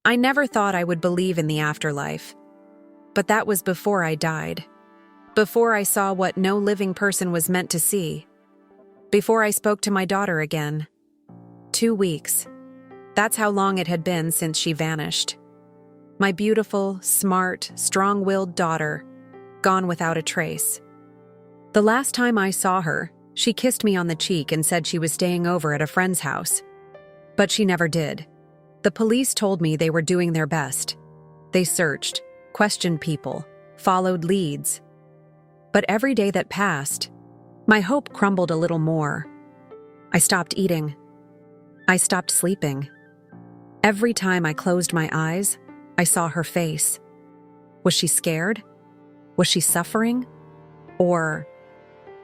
I never thought I would believe in the afterlife. But that was before I died. Before I saw what no living person was meant to see. Before I spoke to my daughter again. 2 weeks. That's how long it had been since she vanished. My beautiful, smart, strong-willed daughter, gone without a trace. The last time I saw her, she kissed me on the cheek and said she was staying over at a friend's house. But she never did. The police told me they were doing their best. They searched, questioned people, followed leads. But every day that passed, my hope crumbled a little more. I stopped eating. I stopped sleeping. Every time I closed my eyes, I saw her face. Was she scared? Was she suffering? Or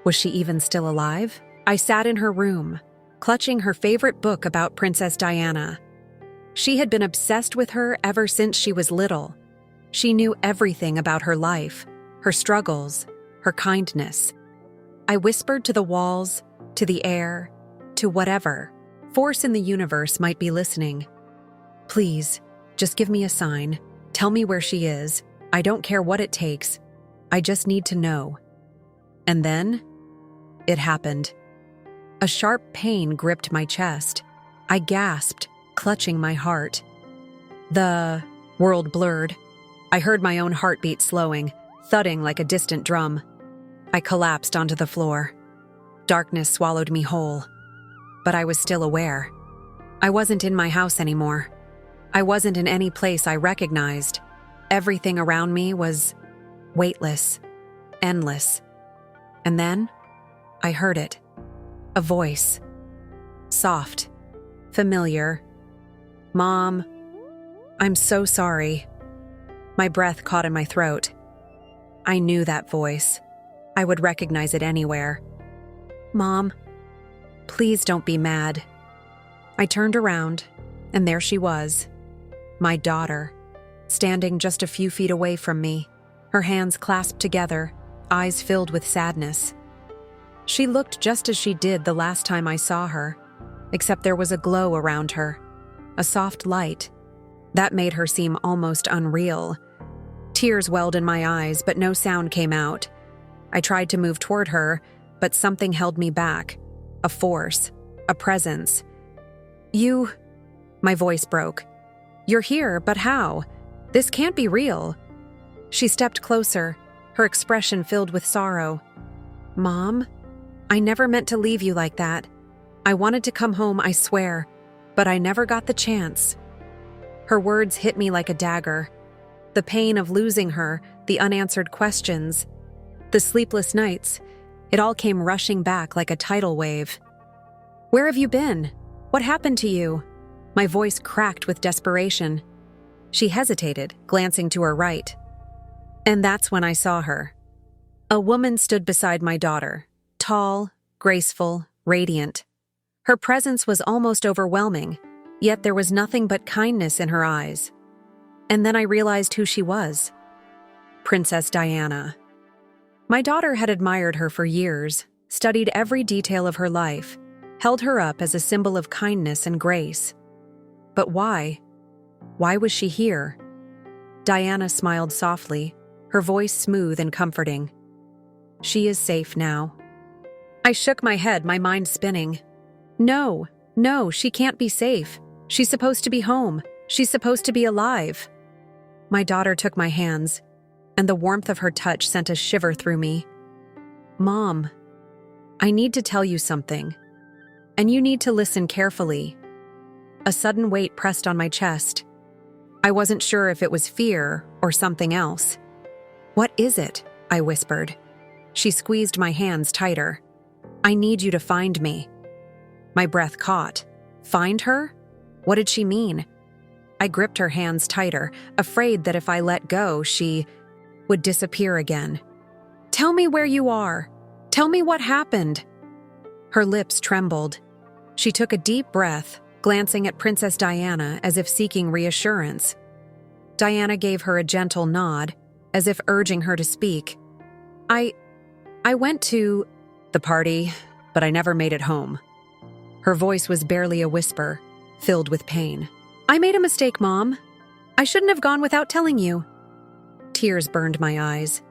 was she even still alive? I sat in her room, clutching her favorite book about Princess Diana. She had been obsessed with her ever since she was little. She knew everything about her life, her struggles, her kindness. I whispered to the walls, to the air, to whatever force in the universe might be listening. Please, just give me a sign. Tell me where she is. I don't care what it takes. I just need to know. And then, it happened. A sharp pain gripped my chest. I gasped, clutching my heart. The world blurred. I heard my own heartbeat slowing, thudding like a distant drum. I collapsed onto the floor. Darkness swallowed me whole. But I was still aware. I wasn't in my house anymore. I wasn't in any place I recognized. Everything around me was weightless, endless. And then, I heard it. A voice. Soft. Familiar. Mom, I'm so sorry. My breath caught in my throat. I knew that voice. I would recognize it anywhere. Mom, please don't be mad. I turned around, and there she was. My daughter, standing just a few feet away from me, her hands clasped together, eyes filled with sadness. She looked just as she did the last time I saw her, except there was a glow around her, a soft light. That made her seem almost unreal. Tears welled in my eyes, but no sound came out. I tried to move toward her, but something held me back. A force, a presence. You... My voice broke. You're here, but how? This can't be real. She stepped closer, her expression filled with sorrow. Mom, I never meant to leave you like that. I wanted to come home, I swear, but I never got the chance. Her words hit me like a dagger. The pain of losing her, the unanswered questions, the sleepless nights, it all came rushing back like a tidal wave. Where have you been? What happened to you? My voice cracked with desperation. She hesitated, glancing to her right. And that's when I saw her. A woman stood beside my daughter, tall, graceful, radiant. Her presence was almost overwhelming, yet there was nothing but kindness in her eyes. And then I realized who she was. Princess Diana. My daughter had admired her for years, studied every detail of her life, held her up as a symbol of kindness and grace. But why? Why was she here? Diana smiled softly, her voice smooth and comforting. She is safe now. I shook my head, my mind spinning. No, she can't be safe. She's supposed to be home. She's supposed to be alive. My daughter took my hands, and the warmth of her touch sent a shiver through me. Mom, I need to tell you something, and you need to listen carefully. A sudden weight pressed on my chest. I wasn't sure if it was fear or something else. What is it? I whispered. She squeezed my hands tighter. I need you to find me. My breath caught. Find her? What did she mean? I gripped her hands tighter, afraid that if I let go, she would disappear again. Tell me where you are. Tell me what happened. Her lips trembled. She took a deep breath, glancing at Princess Diana as if seeking reassurance. Diana gave her a gentle nod, as if urging her to speak. I went to the party, but I never made it home. Her voice was barely a whisper, filled with pain. I made a mistake, Mom. I shouldn't have gone without telling you. Tears burned my eyes.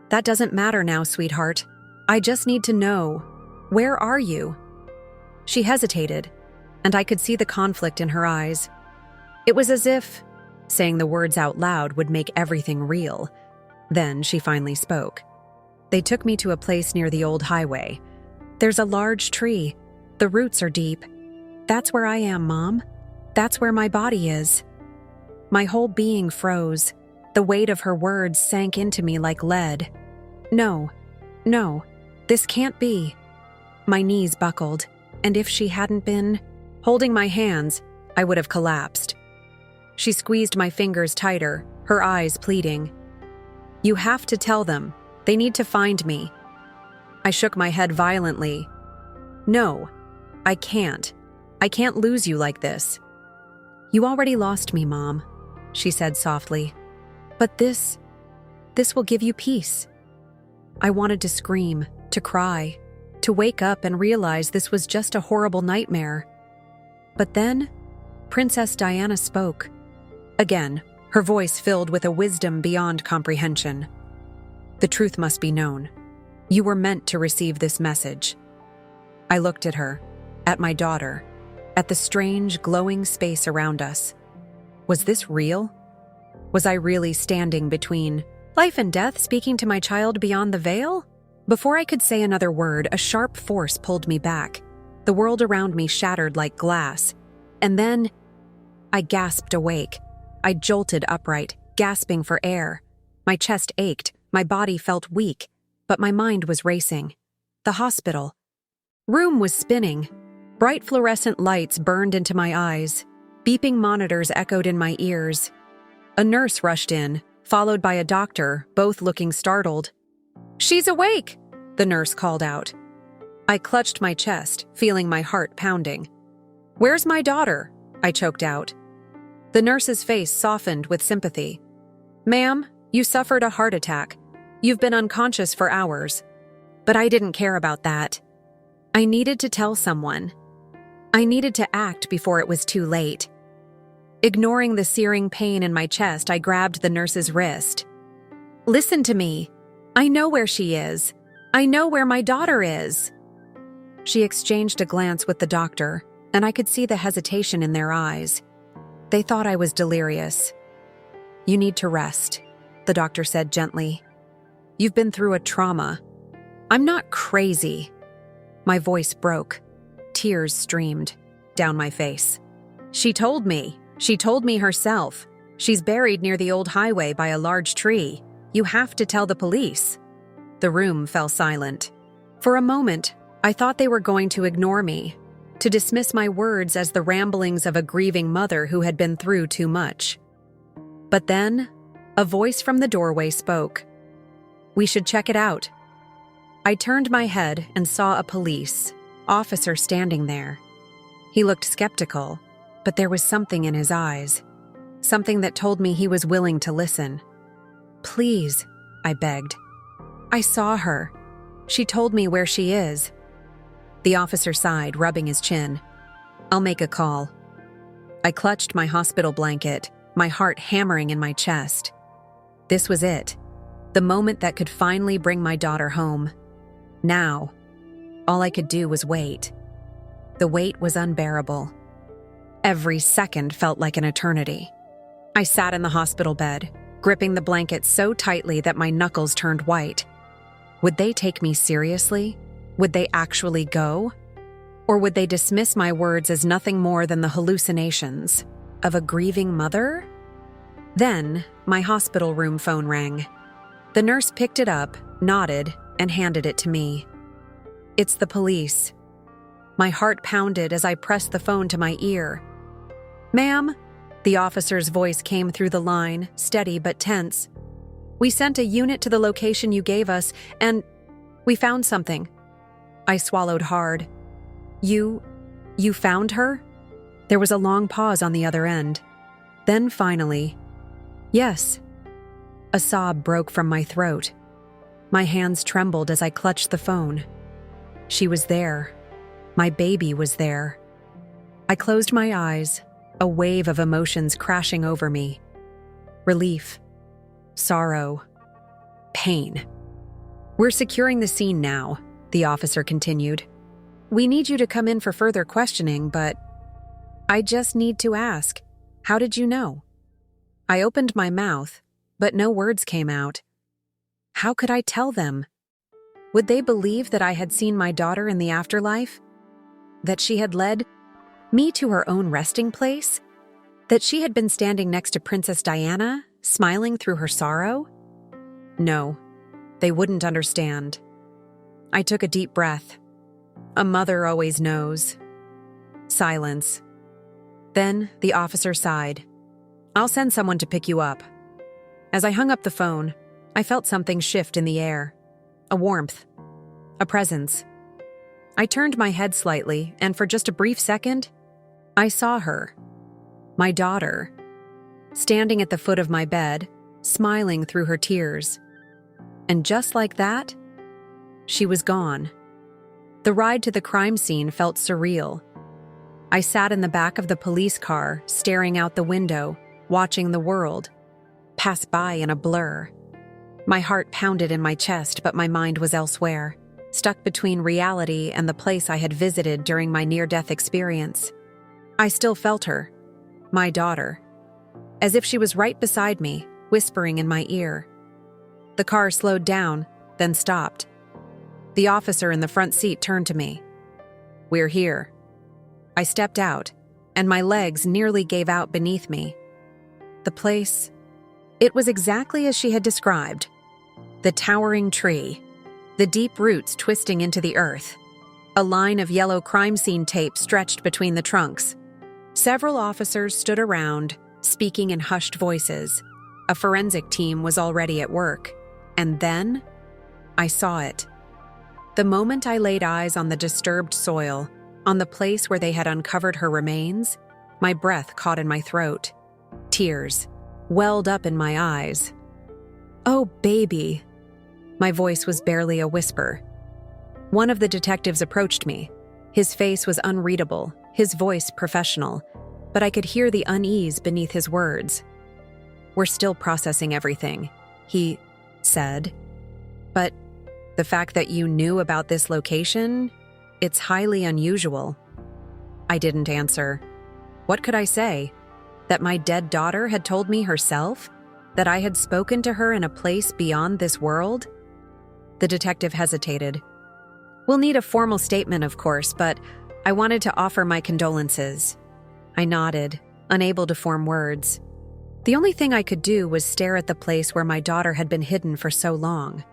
That doesn't matter now, sweetheart. I just need to know. Where are you? She hesitated, and I could see the conflict in her eyes. It was as if saying the words out loud would make everything real. Then she finally spoke. They took me to a place near the old highway. There's a large tree. The roots are deep. That's where I am, Mom. That's where my body is. My whole being froze. The weight of her words sank into me like lead. No, this can't be. My knees buckled, and if she hadn't been holding my hands, I would have collapsed. She squeezed my fingers tighter, her eyes pleading. You have to tell them. They need to find me. I shook my head violently. No, I can't. I can't lose you like this. You already lost me, Mom, she said softly. But this will give you peace. I wanted to scream, to cry, to wake up and realize this was just a horrible nightmare. But then, Princess Diana spoke. Again, her voice filled with a wisdom beyond comprehension. The truth must be known. You were meant to receive this message. I looked at her, at my daughter, at the strange, glowing space around us. Was this real? Was I really standing between life and death, speaking to my child beyond the veil? Before I could say another word, a sharp force pulled me back. The world around me shattered like glass. And then, I gasped awake. I jolted upright, gasping for air. My chest ached, my body felt weak, but my mind was racing. The hospital. Room was spinning. Bright fluorescent lights burned into my eyes. Beeping monitors echoed in my ears. A nurse rushed in, followed by a doctor, both looking startled. She's awake, the nurse called out. I clutched my chest, feeling my heart pounding. Where's my daughter? I choked out. The nurse's face softened with sympathy. Ma'am, you suffered a heart attack. You've been unconscious for hours. But I didn't care about that. I needed to tell someone. I needed to act before it was too late. Ignoring the searing pain in my chest, I grabbed the nurse's wrist. Listen to me. I know where she is. I know where my daughter is. She exchanged a glance with the doctor, and I could see the hesitation in their eyes. They thought I was delirious. You need to rest, the doctor said gently. You've been through a trauma. I'm not crazy. My voice broke. Tears streamed down my face. She told me herself. She's buried near the old highway by a large tree. You have to tell the police. The room fell silent. For a moment, I thought they were going to ignore me, to dismiss my words as the ramblings of a grieving mother who had been through too much. But then, a voice from the doorway spoke. We should check it out. I turned my head and saw a police officer standing there. He looked skeptical, but there was something in his eyes, something that told me he was willing to listen. Please, I begged. I saw her. She told me where she is. The officer sighed, rubbing his chin. I'll make a call. I clutched my hospital blanket, my heart hammering in my chest. This was it, the moment that could finally bring my daughter home. Now, all I could do was wait. The wait was unbearable. Every second felt like an eternity. I sat in the hospital bed, gripping the blanket so tightly that my knuckles turned white. Would they take me seriously? Would they actually go? Or would they dismiss my words as nothing more than the hallucinations of a grieving mother? Then, my hospital room phone rang. The nurse picked it up, nodded, and handed it to me. It's the police. My heart pounded as I pressed the phone to my ear. Ma'am, the officer's voice came through the line, steady but tense. We sent a unit to the location you gave us, and we found something. I swallowed hard. You found her? There was a long pause on the other end. Then finally, yes. A sob broke from my throat. My hands trembled as I clutched the phone. She was there. My baby was there. I closed my eyes, a wave of emotions crashing over me. relief, sorrow, pain. "We're securing the scene now," the officer continued. "We need you to come in for further questioning, but I just need to ask, how did you know?" I opened my mouth, but no words came out. How could I tell them? Would they believe that I had seen my daughter in the afterlife? That she had led me to her own resting place? That she had been standing next to Princess Diana, smiling through her sorrow? No, they wouldn't understand. I took a deep breath. A mother always knows. Silence. Then the officer sighed. "I'll send someone to pick you up." As I hung up the phone, I felt something shift in the air. A warmth. A presence. I turned my head slightly, and for just a brief second, I saw her. My daughter. Standing at the foot of my bed, smiling through her tears. And just like that, she was gone. The ride to the crime scene felt surreal. I sat in the back of the police car, staring out the window, watching the world pass by in a blur. My heart pounded in my chest, but my mind was elsewhere, stuck between reality and the place I had visited during my near-death experience. I still felt her, my daughter, as if she was right beside me, whispering in my ear. The car slowed down, then stopped. The officer in the front seat turned to me. "We're here." I stepped out, and my legs nearly gave out beneath me. The place, it was exactly as she had described. The towering tree, the deep roots twisting into the earth, a line of yellow crime scene tape stretched between the trunks. Several officers stood around, speaking in hushed voices. A forensic team was already at work. And then, I saw it. The moment I laid eyes on the disturbed soil, on the place where they had uncovered her remains, my breath caught in my throat. Tears welled up in my eyes. "Oh, baby." My voice was barely a whisper. One of the detectives approached me. His face was unreadable, his voice professional, but I could hear the unease beneath his words. "We're still processing everything," he said. "But the fact that you knew about this location, it's highly unusual." I didn't answer. What could I say? That my dead daughter had told me herself? That I had spoken to her in a place beyond this world? The detective hesitated. "We'll need a formal statement, of course, but I wanted to offer my condolences." I nodded, unable to form words. The only thing I could do was stare at the place where my daughter had been hidden for so long.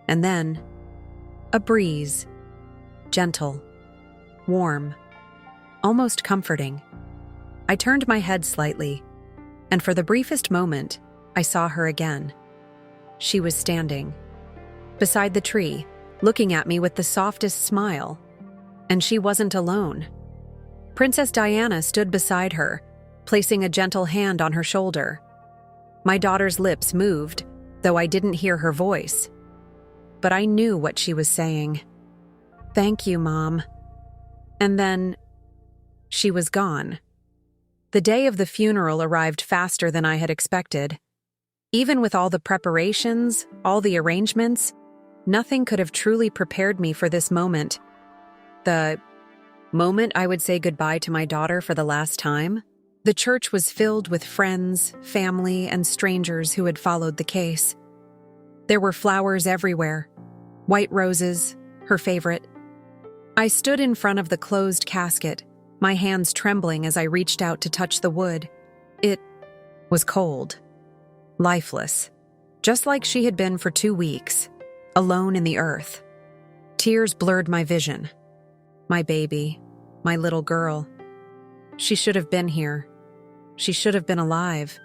And then, a breeze. Gentle, warm, almost comforting. I turned my head slightly, and for the briefest moment, I saw her again. She was standing beside the tree, looking at me with the softest smile. And she wasn't alone. Princess Diana stood beside her, placing a gentle hand on her shoulder. My daughter's lips moved, though I didn't hear her voice. But I knew what she was saying. "Thank you, Mom." And then, she was gone. The day of the funeral arrived faster than I had expected. Even with all the preparations, all the arrangements, nothing could have truly prepared me for this moment. The moment I would say goodbye to my daughter for the last time. The church was filled with friends, family, and strangers who had followed the case. There were flowers everywhere, white roses, her favorite. I stood in front of the closed casket, my hands trembling as I reached out to touch the wood. It was cold, lifeless, just like she had been for 2 weeks, alone in the earth. Tears blurred my vision. My baby, my little girl. She should have been here. She should have been alive.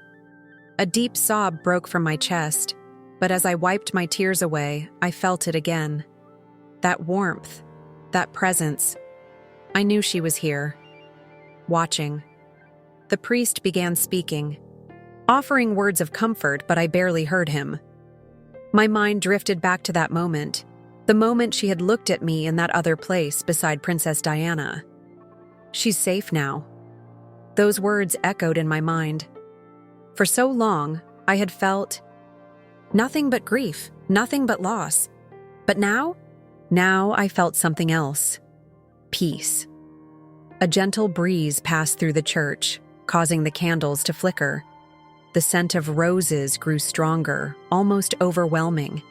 A deep sob broke from my chest, but as I wiped my tears away, I felt it again. That warmth, that presence. I knew she was here, watching. The priest began speaking, offering words of comfort, but I barely heard him. My mind drifted back to that moment, the moment she had looked at me in that other place beside Princess Diana. She's safe now. Those words echoed in my mind. For so long, I had felt nothing but grief, nothing but loss. But now I felt something else. Peace. A gentle breeze passed through the church, causing the candles to flicker. The scent of roses grew stronger, almost overwhelming.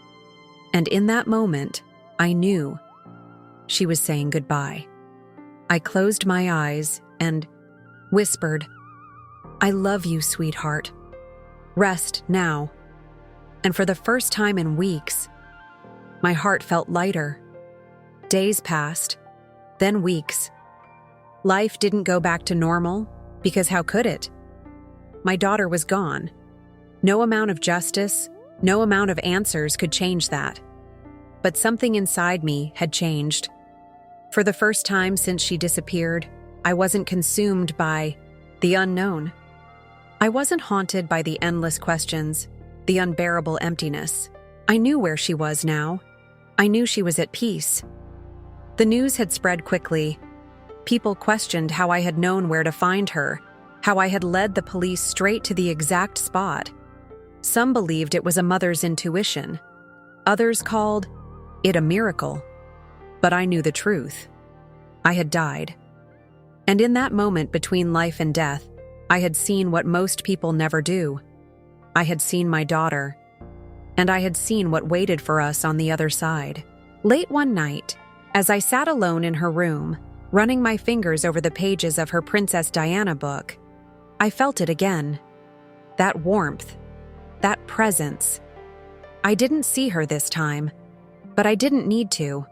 And in that moment, I knew she was saying goodbye. I closed my eyes and whispered, "I love you, sweetheart. Rest now." And for the first time in weeks, my heart felt lighter. Days passed, then weeks. Life didn't go back to normal, because how could it? My daughter was gone. No amount of justice, no amount of answers could change that. But something inside me had changed. For the first time since she disappeared, I wasn't consumed by the unknown. I wasn't haunted by the endless questions, the unbearable emptiness. I knew where she was now. I knew she was at peace. The news had spread quickly. People questioned how I had known where to find her, how I had led the police straight to the exact spot. Some believed it was a mother's intuition. Others called it a miracle. But I knew the truth. I had died. And in that moment between life and death, I had seen what most people never do. I had seen my daughter, and I had seen what waited for us on the other side. Late one night, as I sat alone in her room, running my fingers over the pages of her Princess Diana book, I felt it again. That warmth, that presence. I didn't see her this time, but I didn't need to.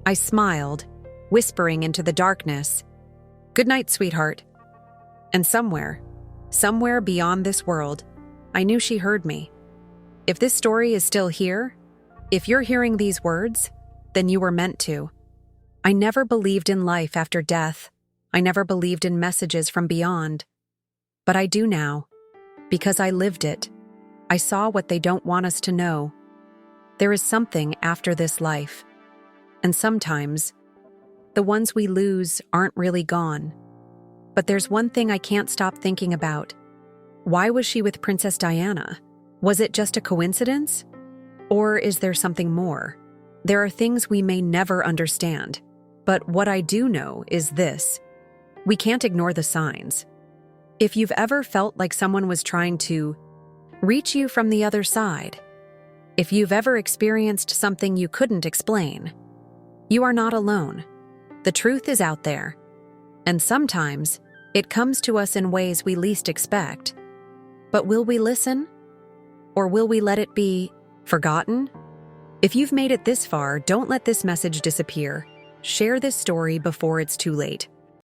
I smiled, whispering into the darkness, "Good night, sweetheart." And somewhere beyond this world, I knew she heard me. If this story is still here, if you're hearing these words, then you were meant to. I never believed in life after death. I never believed in messages from beyond. But I do now, because I lived it. I saw what they don't want us to know. There is something after this life. And sometimes, the ones we lose aren't really gone. But there's one thing I can't stop thinking about. Why was she with Princess Diana? Was it just a coincidence? Or is there something more? There are things we may never understand. But what I do know is this: we can't ignore the signs. If you've ever felt like someone was trying to reach you from the other side, if you've ever experienced something you couldn't explain, you are not alone. The truth is out there. And sometimes, it comes to us in ways we least expect. But will we listen? Or will we let it be forgotten? If you've made it this far, don't let this message disappear. Share this story before it's too late.